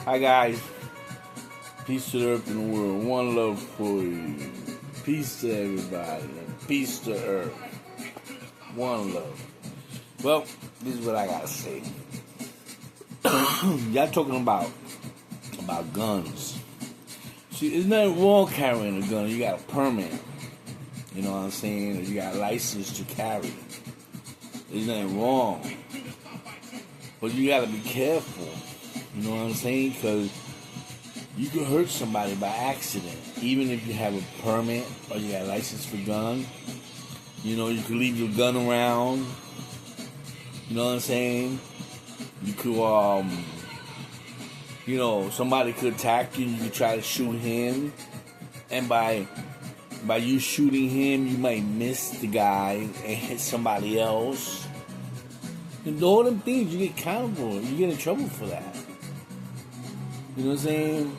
Hi guys, peace to the earth and the world. One love for you. Peace to everybody and peace to earth. One love. Well, this is what I gotta say. Y'all talking about guns. See, there's nothing wrong carrying a gun. You got a permit. You know what I'm saying? You got a license to carry. There's nothing wrong. But you gotta be careful. You know what I'm saying? Because you could hurt somebody by accident. Even if you have a permit or you got a license for gun. You know, you could leave your gun around. You know what I'm saying? You could, somebody could attack you. You could try to shoot him. And by you shooting him, you might miss the guy and hit somebody else. And all them things, you get accountable. You get in trouble for that. You know what I'm saying?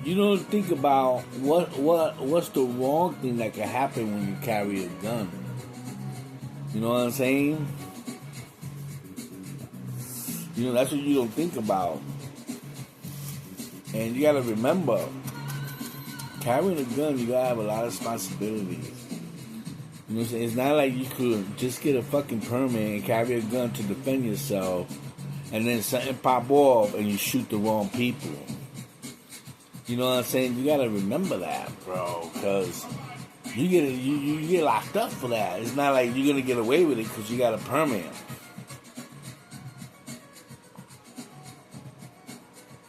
You don't think about what's the wrong thing that can happen when you carry a gun. You know what I'm saying? You know, that's what you don't think about. And you gotta remember, carrying a gun, you gotta have a lot of responsibilities. You know what I'm saying? It's not like you could just get a fucking permit and carry a gun to defend yourself, and then something pop off and you shoot the wrong people. You know what I'm saying? You gotta remember that, bro, because you get locked up for that. It's not like you're gonna get away with it because you got a permit.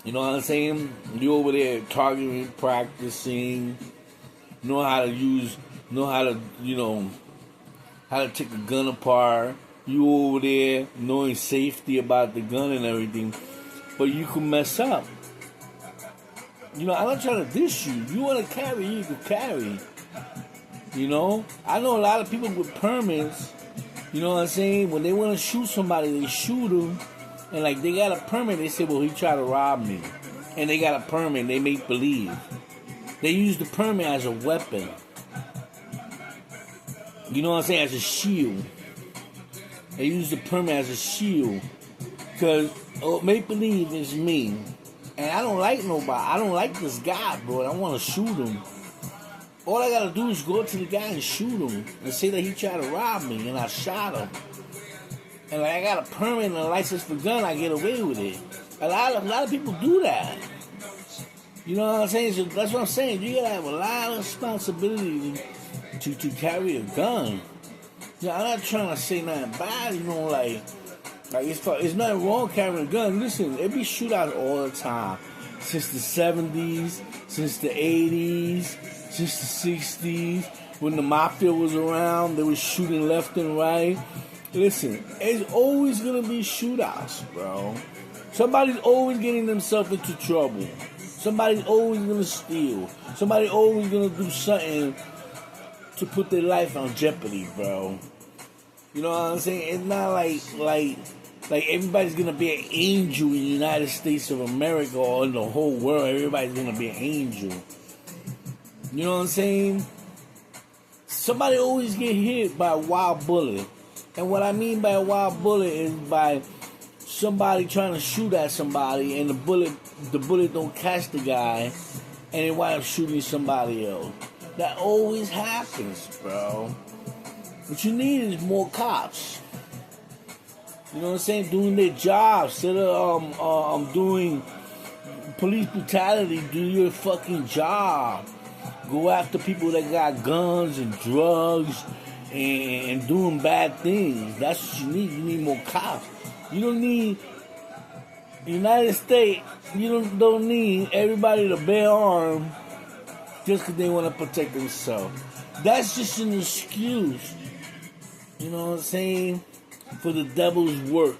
You know what I'm saying? You over there targeting, practicing, know how to take a gun apart. You over there knowing safety about the gun and everything, but you can mess up. You know, I'm not trying to diss you. You want to carry, you can carry. You know, I know a lot of people with permits. You know what I'm saying? When they want to shoot somebody, they shoot them. And like they got a permit, they say, well, he tried to rob me. And they got a permit, they make believe. They use the permit as a weapon. You know what I'm saying? As a shield. They use the permit as a shield. Because make believe is me. And I don't like nobody. I don't like this guy, bro. I want to shoot him. All I got to do is go up to the guy and shoot him. And say that he tried to rob me. And I shot him. And like I got a permit and a license for gun, I get away with it. A lot of people do that. You know what I'm saying? So that's what I'm saying. You gotta have a lot of responsibility to carry a gun. You know, I'm not trying to say nothing bad. You know, like it's nothing wrong carrying a gun. Listen, it be shootouts all the time. Since the 70s, since the 80s, since the 60s, when the mafia was around, they were shooting left and right. Listen, it's always gonna be shootouts, bro. Somebody's always getting themselves into trouble. Somebody's always gonna steal. Somebody's always gonna do something to put their life on jeopardy, bro. You know what I'm saying? It's not like everybody's gonna be an angel in the United States of America or in the whole world. Everybody's gonna be an angel. You know what I'm saying? Somebody always get hit by a wild bullet. And what I mean by a wild bullet is by somebody trying to shoot at somebody and the bullet don't catch the guy and they wind up shooting somebody else. That always happens, bro. What you need is more cops. You know what I'm saying? Doing their job instead of doing police brutality. Do your fucking job. Go after people that got guns and drugs and doing bad things. That's what you need. You need more cops. You don't need United States. You don't need everybody to bear arms just because they want to protect themselves. That's just an excuse. You know what I'm saying? For the devil's work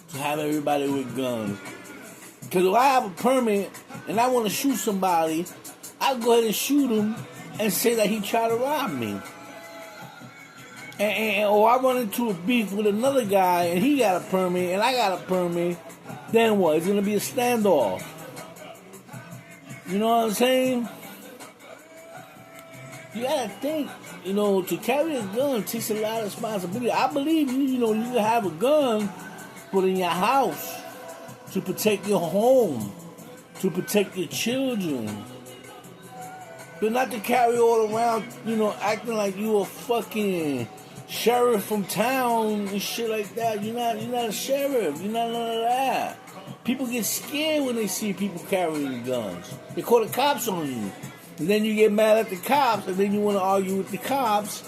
to have everybody with guns. Because if I have a permit and I want to shoot somebody, I'll go ahead and shoot him and say that he tried to rob me. Or I run into a beef with another guy and he got a permit and I got a permit, then what? It's going to be a standoff. You know what I'm saying? You got to think, to carry a gun takes a lot of responsibility. I believe you can have a gun, but in your house. to protect your home, to protect your children. But not to carry all around, acting like you a fucking sheriff from town and shit like that. You're not a sheriff. You're not none of that. People get scared when they see people carrying guns. They call the cops on you. And then you get mad at the cops, and then you want to argue with the cops.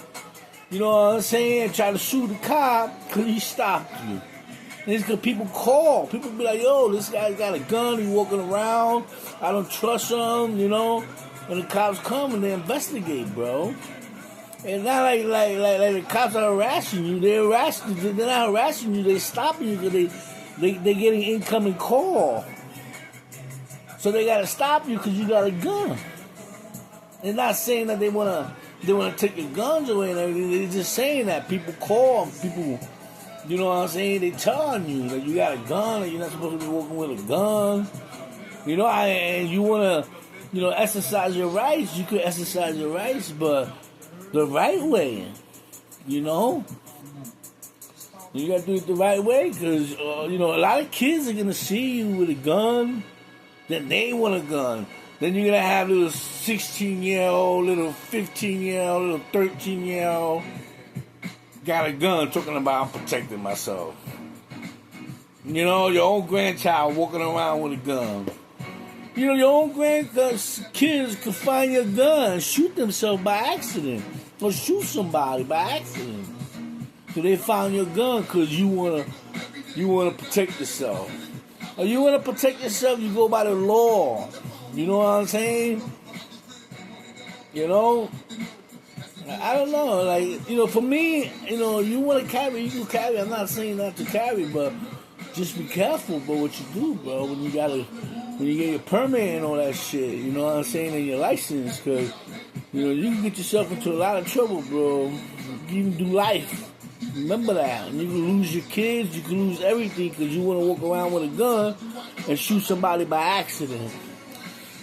You know what I'm saying? Try to sue the cop because he stopped you. And it's because people call. People be like, yo, this guy got a gun. He walking around. I don't trust him, And the cops come and they investigate, bro. It's not like the cops are harassing you. They're not harassing you. They're stopping you because they getting incoming call. So they gotta stop you because you got a gun. They're not saying that they wanna take your guns away and everything. They're just saying that people call, people. You know what I'm saying? They telling you that you got a gun and you're not supposed to be walking with a gun. And you wanna. Exercise your rights. You could exercise your rights, but the right way, You gotta do it the right way, because, a lot of kids are gonna see you with a gun, then they want a gun. Then you're gonna have little 16-year-old, little 15-year-old, little 13-year-old got a gun talking about I'm protecting myself. Your own grandchild walking around with a gun. Your own kids could find your gun and shoot themselves by accident. Or shoot somebody by accident. So they found your gun because you wanna protect yourself. Or you wanna protect yourself, you go by the law. You know what I'm saying? I don't know. For me, you wanna carry, you can carry. I'm not saying not to carry, but just be careful about what you do, bro. When you get your permit and all that shit, you know what I'm saying, and your license, because, you can get yourself into a lot of trouble, bro. You can do life. Remember that. And you can lose your kids, you can lose everything, because you want to walk around with a gun and shoot somebody by accident.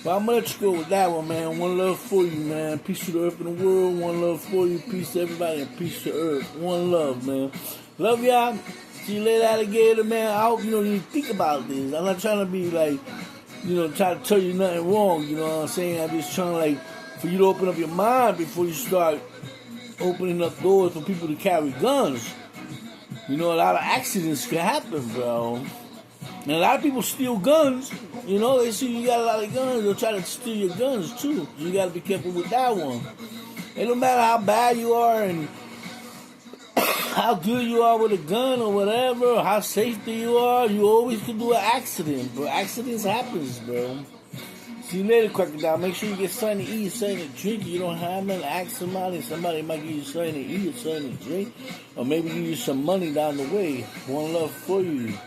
But I'm going to let you go with that one, man. One love for you, man. Peace to the earth and the world. One love for you. Peace to everybody and peace to earth. One love, man. Love y'all. See you later, alligator, man. I hope, you think about this. I'm not trying to be like, try to tell you nothing wrong, you know what I'm saying? I'm just trying for you to open up your mind before you start opening up doors for people to carry guns. A lot of accidents can happen, bro. And a lot of people steal guns. They see you got a lot of guns, they'll try to steal your guns too. You gotta be careful with that one. It don't matter how bad you are and how good you are with a gun or whatever, or how safety you are, you always could do an accident, bro. Accidents happens, bro. See you later, Crocodile. Make sure you get something to eat, something to drink. You don't have nothing, ask somebody. Somebody might give you something to eat or something to drink, or maybe give you some money down the way. One love for you.